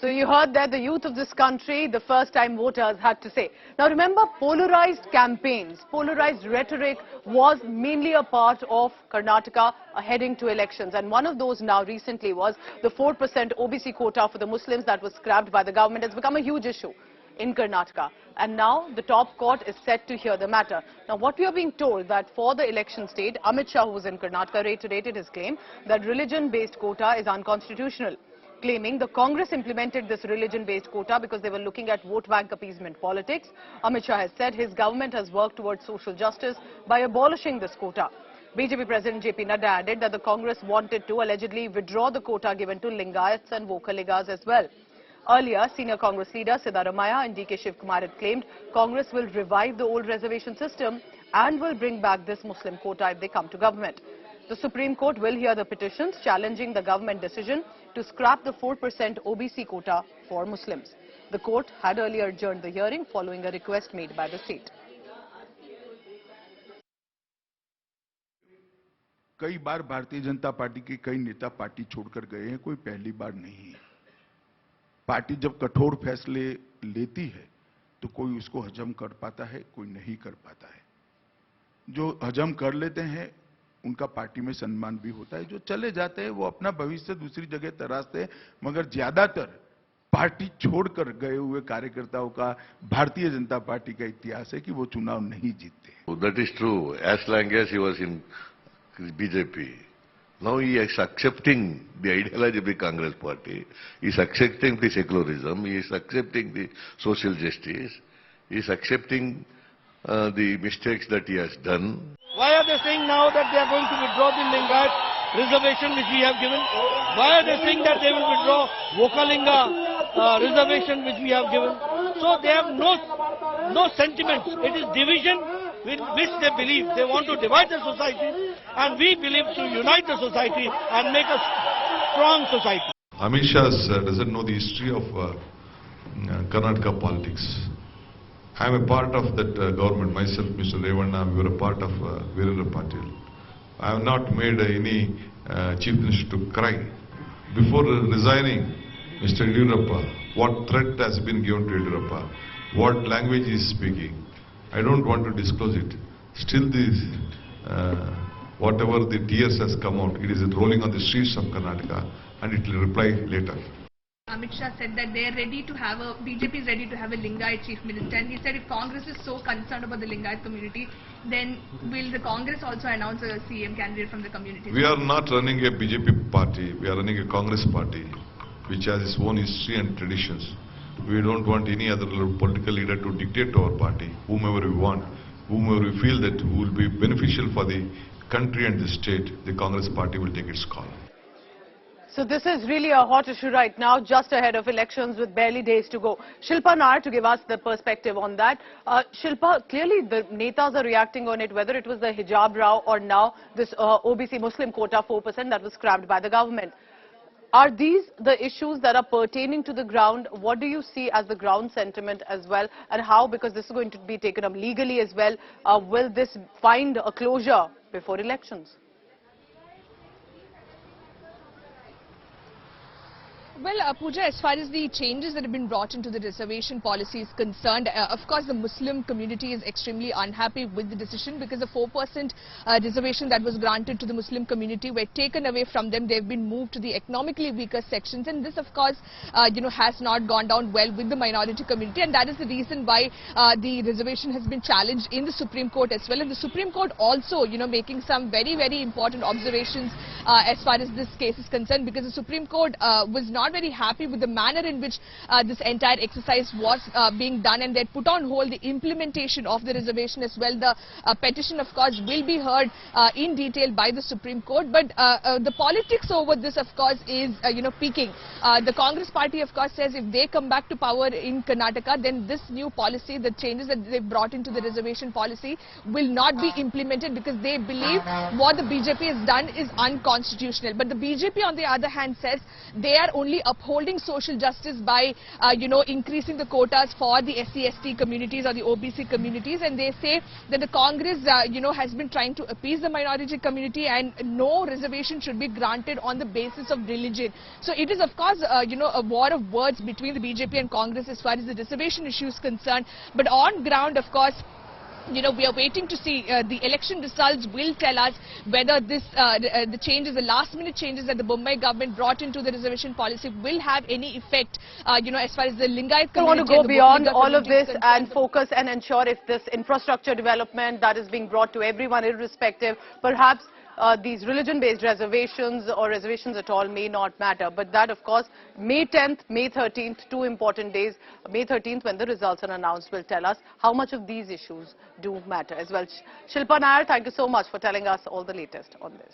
So you heard that the youth of this country, the first-time voters, had to say. Now remember, polarized campaigns, polarized rhetoric was mainly a part of Karnataka heading to elections. And one of those now recently was the 4% OBC quota for the Muslims that was scrapped by the government. It's become a huge issue in Karnataka. And now the top court is set to hear the matter. Now what we are being told that for the election state, Amit Shah, who was in Karnataka, reiterated his claim that religion-based quota is unconstitutional, claiming the Congress implemented this religion-based quota because they were looking at vote bank appeasement politics. Amit Shah has said his government has worked towards social justice by abolishing this quota. BJP President JP Nadda added that the Congress wanted to allegedly withdraw the quota given to Lingayats and Vokaligas as well. Earlier, senior Congress leader Siddaramaiah and DK Shivkumar had claimed Congress will revive the old reservation system and will bring back this Muslim quota if they come to government. The Supreme Court will hear the petitions challenging the government decision to scrap the 4% OBC quota for Muslims. The court had earlier adjourned the hearing following a request made by the state. कई बार Bharatiya Janata party के कई नेता party छोड़कर गए हैं, कोई पहली बार नहीं है। पार्टी जब कठोर फैसले लेती है तो कोई उसको हजम कर पाता है, कोई नहीं कर पाता है। जो हजम कर लेते हैं उनका पार्टी में सम्मान भी होता है, जो चले जाते हैं वो अपना भविष्य दूसरी जगह तराशते हैं, मगर ज्यादातर पार्टी छोड़कर गए हुए कार्यकर्ताओं का भारतीय जनता पार्टी का इतिहास है कि वो चुनाव नहीं जीतते। That is true. As long as he was in BJP, now he is accepting the ideology of the Congress party, he is accepting the secularism, he is accepting the social justice, he is accepting the mistakes that he has done. Why are they saying now that they are going to withdraw the Lingayat reservation which we have given? Why are they saying that they will withdraw Vokalinga reservation which we have given? So they have no sentiments. It is division in which they believe. They want to divide the society, and we believe to unite the society and make a strong society. Amit Shah doesn't know the history of Karnataka politics. I am a part of that government myself, Mr. Revanna, we were a part of Virendra Patil. I have not made any chief minister to cry. Before resigning, Mr. Yediyurappa, what threat has been given to Yediyurappa, what language he is speaking, I don't want to disclose it. Still this, whatever the tears has come out, it is rolling on the streets of Karnataka, and it will reply later. Amit Shah said that they are ready to have BJP is ready to have a Lingayat chief minister, and he said if Congress is so concerned about the Lingayat community, then will the Congress also announce a CM candidate from the community? We are not running a BJP party, we are running a Congress party which has its own history and traditions. We don't want any other political leader to dictate to our party, whomever we want, whomever we feel that will be beneficial for the country and the state, the Congress party will take its call. So this is really a hot issue right now, just ahead of elections with barely days to go. Shilpa Nair to give us the perspective on that. Shilpa, clearly the netas are reacting on it, whether it was the hijab row or now this OBC Muslim quota 4% that was scrapped by the government. Are these the issues that are pertaining to the ground? What do you see as the ground sentiment as well? And how, because this is going to be taken up legally as well, will this find a closure before elections? Well, Pooja, as far as the changes that have been brought into the reservation policy is concerned, of course, the Muslim community is extremely unhappy with the decision because the 4% reservation that was granted to the Muslim community were taken away from them. They've been moved to the economically weaker sections, and this, of course, has not gone down well with the minority community, and that is the reason why the reservation has been challenged in the Supreme Court as well. And the Supreme Court also, making some very, very important observations as far as this case is concerned, because the Supreme Court was not very happy with the manner in which this entire exercise was being done, and they put on hold the implementation of the reservation as well. The petition, of course, will be heard in detail by the Supreme Court, but the politics over this, of course, is peaking. The Congress party, of course, says if they come back to power in Karnataka, then this new policy, the changes that they've brought into the reservation policy, will not be implemented because they believe what the BJP has done is unconstitutional. But the BJP, on the other hand, says they are only actually upholding social justice by, increasing the quotas for the SC/ST communities or the OBC communities, and they say that the Congress, has been trying to appease the minority community and no reservation should be granted on the basis of religion. So it is, of course, a war of words between the BJP and Congress as far as the reservation issue is concerned. But on ground, of course, we are waiting to see the election results will tell us whether this the changes, the last-minute changes that the Mumbai government brought into the reservation policy will have any effect, as far as the Lingayat community. I want to go beyond all of this and focus and ensure if this infrastructure development that is being brought to everyone, irrespective, perhaps these religion-based reservations or reservations at all may not matter. But that, of course, May 10th, May 13th, two important days. May 13th, when the results are announced, will tell us how much of these issues do matter as well. Shilpa Nair, thank you so much for telling us all the latest on this.